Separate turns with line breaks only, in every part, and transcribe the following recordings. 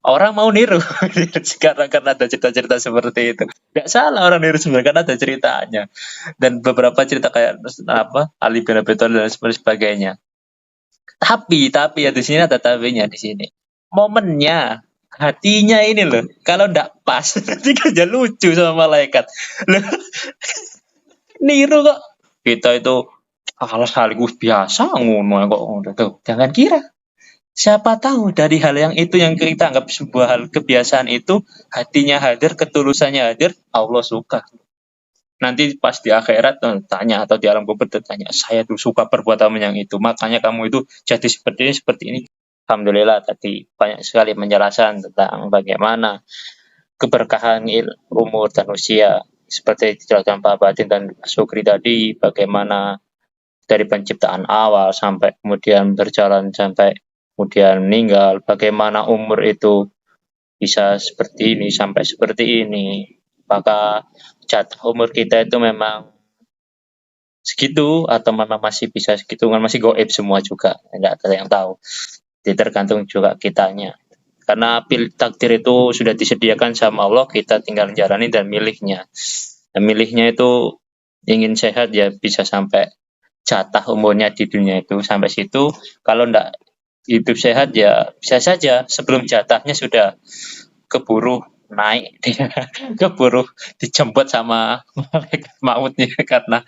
Orang mau niru karena ada cerita-cerita seperti itu. Nggak salah orang niru sebenarnya karena ada ceritanya. Dan beberapa cerita kayak apa Ali bin Abi Thalib dan sebagainya. Tapi ya di sini ada tapinya di sini. Momennya, hatinya ini loh. Kalau nggak pas, nanti kerja lucu sama malaikat. Loh, niru kok. Kita itu hal sekaligus biasa ngono kok. Tuh, jangan kira. Siapa tahu dari hal yang itu yang kita anggap sebuah hal kebiasaan itu hatinya hadir, ketulusannya hadir, Allah suka. Nanti pas di akhirat tanya atau di alam kubur tanya, saya tuh suka perbuatan yang itu, makanya kamu itu jadi seperti ini. Alhamdulillah tadi banyak sekali penjelasan tentang bagaimana keberkahan umur dan usia seperti dijelaskan Pak Badin dan Pak Sukri tadi, bagaimana dari penciptaan awal sampai kemudian berjalan sampai kemudian meninggal, bagaimana umur itu bisa seperti ini sampai seperti ini. Maka jatah umur kita itu memang segitu atau memang masih bisa segitu kan masih goib semua juga, tidak ada yang tahu. Jadi tergantung juga kitanya. Karena takdir itu sudah disediakan sama Allah, kita tinggal jalani dan milihnya. Dan milihnya itu ingin sehat ya bisa sampai jatah umurnya di dunia itu sampai situ. Kalau enggak hidup sehat ya bisa saja sebelum jatahnya sudah keburu naik dia keburu dijemput sama malaikat mautnya karena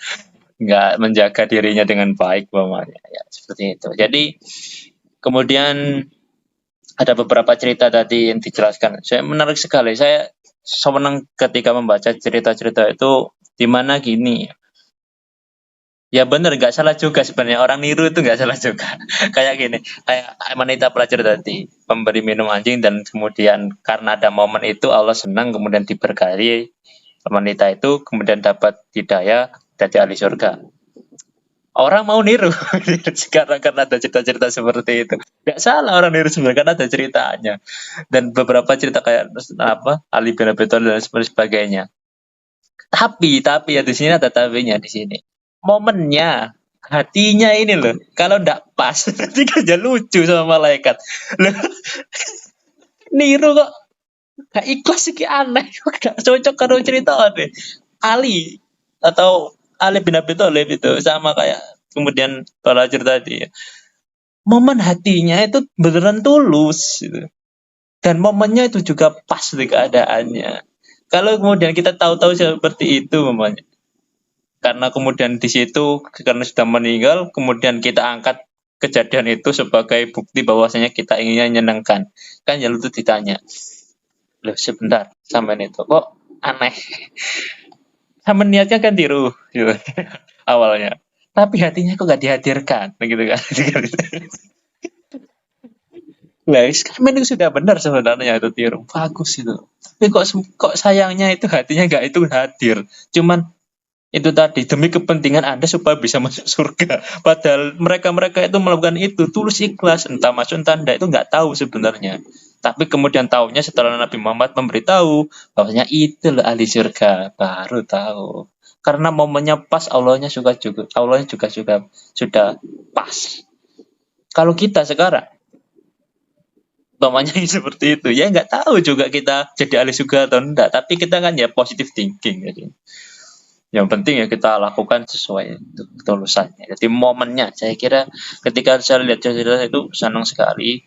nggak menjaga dirinya dengan baik mamanya ya seperti itu. Jadi kemudian ada beberapa cerita tadi yang dijelaskan. Saya menarik sekali. Saya senang ketika membaca cerita-cerita itu di mana gini. Ya benar, nggak salah juga sebenarnya orang niru itu nggak salah juga. Kayak gini, kayak wanita pelajar tadi memberi minum anjing dan kemudian karena ada momen itu Allah senang kemudian diberkahi wanita itu kemudian dapat hidayah dari ahli surga. Orang mau niru karena ada cerita-cerita seperti itu. Nggak salah orang niru sebenarnya karena ada ceritanya. Dan beberapa cerita kayak apa Ali bin Abi Thalib dan sebagainya. Tapi ya di sini ada tapinya di sini. Momennya, hatinya ini loh. Kalau nggak pas nanti kerja lucu sama malaikat. Loh, niru kok gak ikhlas sih aneh. Gak cocok karo cerita deh. Ali atau Ali bin Abi Thalib itu sama kayak kemudian pelajar tadi ya. Momen hatinya itu beneran tulus gitu. Dan momennya itu juga pas di keadaannya. Kalau kemudian kita tahu-tahu seperti itu momennya, karena kemudian di situ karena sudah meninggal, kemudian kita angkat kejadian itu sebagai bukti bahwasanya kita inginnya menyenangkan. Kan ya lu tuh ditanya, loh sebentar, sampai itu kok aneh. Sama niatnya kan tiru gitu, awalnya. Tapi hatinya kok gak dihadirkan, gitu kan. Lah, Skyman itu sudah benar sebenarnya itu tiru. Bagus itu. Tapi kok sayangnya itu hatinya nggak itu hadir. Cuman itu tadi demi kepentingan Anda supaya bisa masuk surga. Padahal mereka-mereka itu melakukan itu tulus ikhlas, entah masuk entah enggak itu nggak tahu sebenarnya. Tapi kemudian tahunya setelah Nabi Muhammad memberitahu bahwasanya itu loh ahli surga, baru tahu. Karena momennya pas, Allahnya juga sudah pas. Kalau kita sekarang umpamanya seperti itu ya nggak tahu juga kita jadi ahli surga atau enggak, tapi kita kan ya positive thinking jadi yang penting ya kita lakukan sesuai ketulusannya. Jadi momennya saya kira ketika saya lihat cerita itu senang sekali.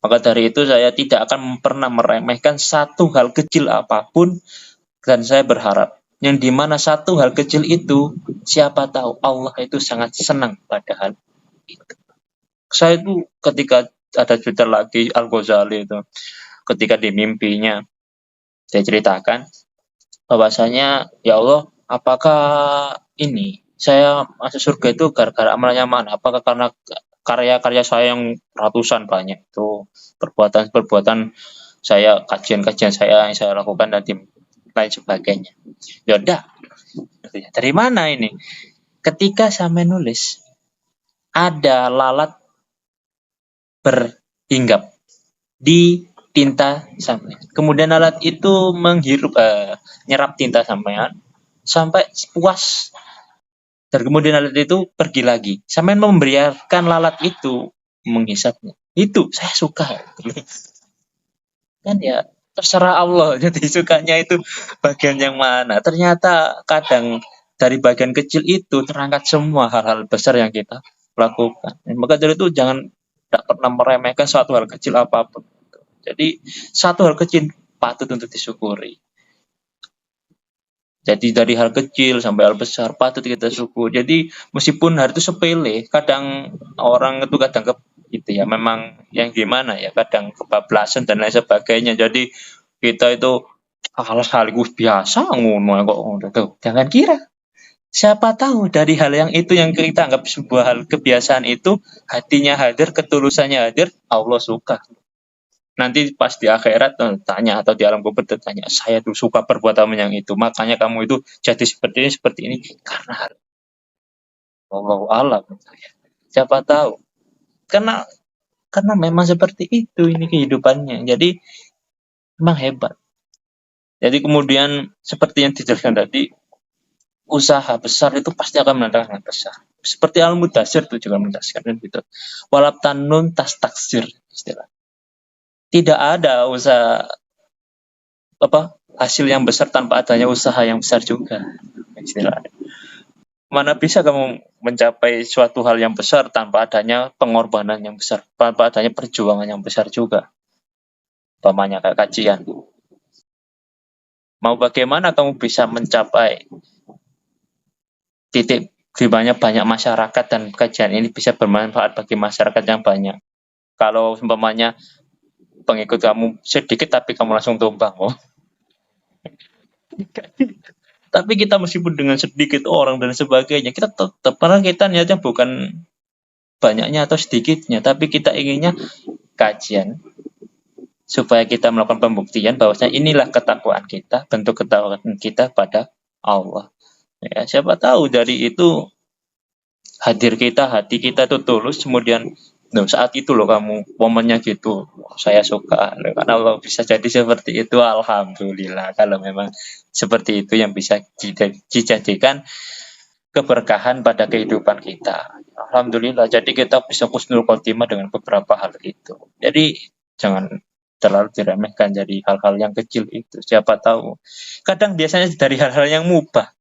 Maka dari itu saya tidak akan pernah meremehkan satu hal kecil apapun dan saya berharap yang dimana satu hal kecil itu siapa tahu Allah itu sangat senang pada hal itu. Saya itu ketika ada cerita lagi Al-Ghazali itu ketika di mimpinya saya ceritakan bahwasanya ya Allah apakah ini saya masuk surga itu gara-gara amalnya mana? Apakah karena karya-karya saya yang ratusan banyak itu perbuatan-perbuatan saya, kajian-kajian saya yang saya lakukan dan lain sebagainya. Ya udah, dari mana ini? Ketika saya menulis ada lalat berhinggap di tinta sampai. Kemudian lalat itu menghirup nyerap tinta sampai puas. Dan kemudian lalat itu pergi lagi. Sampai membiarkan lalat itu menghisapnya. Itu saya suka. Kan ya terserah Allah. Jadi sukanya itu bagian yang mana. Ternyata kadang dari bagian kecil itu terangkat semua hal-hal besar yang kita lakukan. Maka dari itu jangan tidak pernah meremehkan suatu hal kecil apapun. Jadi satu hal kecil patut untuk disyukuri. Jadi dari hal kecil sampai hal besar patut kita syukur. Jadi meskipun hal itu sepele, kadang orang itu kadang gitu ya, memang yang gimana ya, kadang kebablasan dan lain sebagainya. Jadi kita itu hal sekaligus biasa ngono kok ngono tuh. Jangan kira. Siapa tahu dari hal yang itu yang kita anggap sebuah hal kebiasaan itu hatinya hadir, ketulusannya hadir, Allah suka. Nanti pas di akhirat tanya atau di alam kubur tanya, saya tuh suka perbuatan yang itu, makanya kamu itu jadi seperti ini karena Allah alam. Siapa tahu, karena memang seperti itu ini kehidupannya. Jadi memang hebat. Jadi kemudian seperti yang dijelaskan tadi, usaha besar itu pasti akan mendatangkan besar. Seperti Al-Mudathir itu juga menjelaskan gitu. Walab tanun tas taksir istilah. Tidak ada usaha hasil yang besar tanpa adanya usaha yang besar juga istilahnya. Mana bisa kamu mencapai suatu hal yang besar tanpa adanya pengorbanan yang besar, tanpa adanya perjuangan yang besar juga. Umpamanya kayak kajian. Mau bagaimana kamu bisa mencapai titik di mana banyak masyarakat dan kajian ini bisa bermanfaat bagi masyarakat yang banyak. Kalau umpamanya pengikut kamu sedikit tapi kamu langsung tumbang, tapi kita meskipun dengan sedikit orang dan sebagainya, kita tetap, karena kita niatnya bukan banyaknya atau sedikitnya, tapi kita inginnya kajian supaya kita melakukan pembuktian bahwasanya inilah ketakwaan kita, bentuk ketakwaan kita pada Allah. Ya, siapa tahu dari itu hadir kita, hati kita itu tulus, kemudian saat itu loh kamu momennya gitu, saya suka, karena Allah bisa jadi seperti itu, alhamdulillah. Kalau memang seperti itu yang bisa dijadikan keberkahan pada kehidupan kita, alhamdulillah. Jadi kita bisa husnul khotimah dengan beberapa hal itu. Jadi jangan terlalu diremehkan jadi hal-hal yang kecil itu. Siapa tahu kadang biasanya dari hal-hal yang mubah,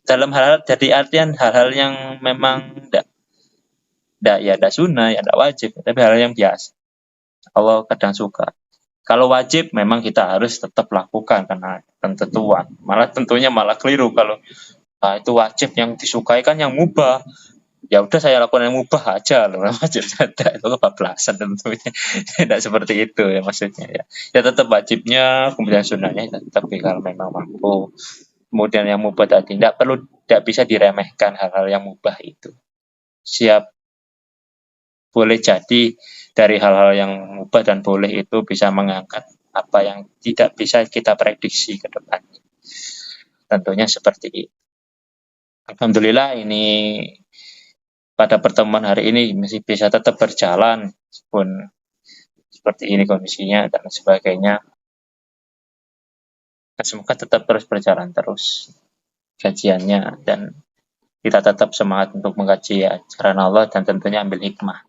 dalam hal jadi artian hal-hal yang memang tidak sunnah, ya tidak wajib, tapi hal yang biasa. Allah kadang suka. Kalau wajib memang kita harus tetap lakukan karena ketentuan. Malah tentunya malah keliru kalau itu wajib, yang disukai kan yang mubah. Ya udah saya lakukan yang mubah aja loh, wajib saja itu kebablasan tentunya. Tidak seperti itu ya maksudnya ya. Ya tetap wajibnya, kemudian sunnahnya tetap kalau memang mampu. Kemudian yang mubah tadi tidak bisa diremehkan hal-hal yang mubah itu. Siap boleh jadi dari hal-hal yang mubah dan boleh itu bisa mengangkat apa yang tidak bisa kita prediksi ke depannya. Tentunya seperti itu. Alhamdulillah ini pada pertemuan hari ini masih bisa tetap berjalan meskipun seperti ini kondisinya dan sebagainya. Semoga tetap terus berjalan terus kajiannya dan kita tetap semangat untuk mengkaji ajaran Allah dan tentunya ambil hikmah.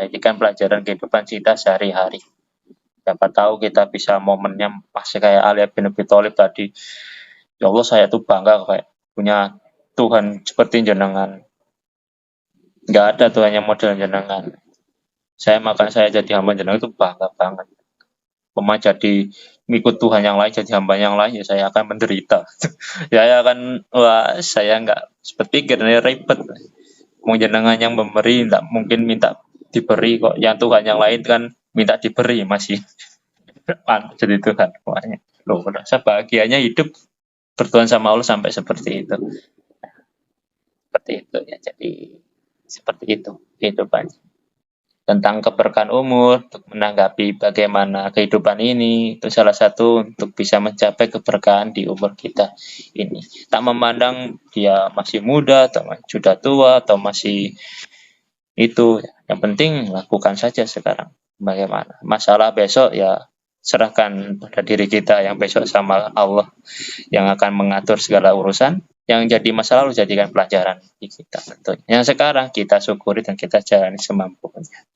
Jadikan pelajaran kehidupan kita sehari-hari. Siapa tahu kita bisa momennya masih kayak Ali bin Abi Thalib tadi. Ya Allah, saya tuh bangga kayak punya Tuhan seperti jenengan. Nggak ada Tuhan yang model jenengan. Saya jadi hamba jenengan itu bangga banget. Pemain jadi ngikut Tuhan yang lain, jadi hamba yang lain, ya saya akan menderita. Saya nggak berpikir ini ribet. Mau jenengan yang memberi, nggak mungkin minta diberi kok. Yang Tuhan yang lain kan minta diberi masih jadi Tuhan. Makanya loh, rasa bahagianya hidup bertuhan sama Allah sampai seperti itu. Seperti itu ya. Jadi seperti itu kehidupannya. Tentang keberkahan umur, untuk menanggapi bagaimana kehidupan ini, itu salah satu untuk bisa mencapai keberkahan di umur kita ini. Tak memandang dia masih muda atau sudah tua atau masih itu, yang penting lakukan saja sekarang. Bagaimana masalah besok ya serahkan pada diri kita, yang besok sama Allah yang akan mengatur segala urusan. Yang jadi masalah lalu jadikan pelajaran di kita tentunya. Yang sekarang kita syukuri dan kita jalani semampunya.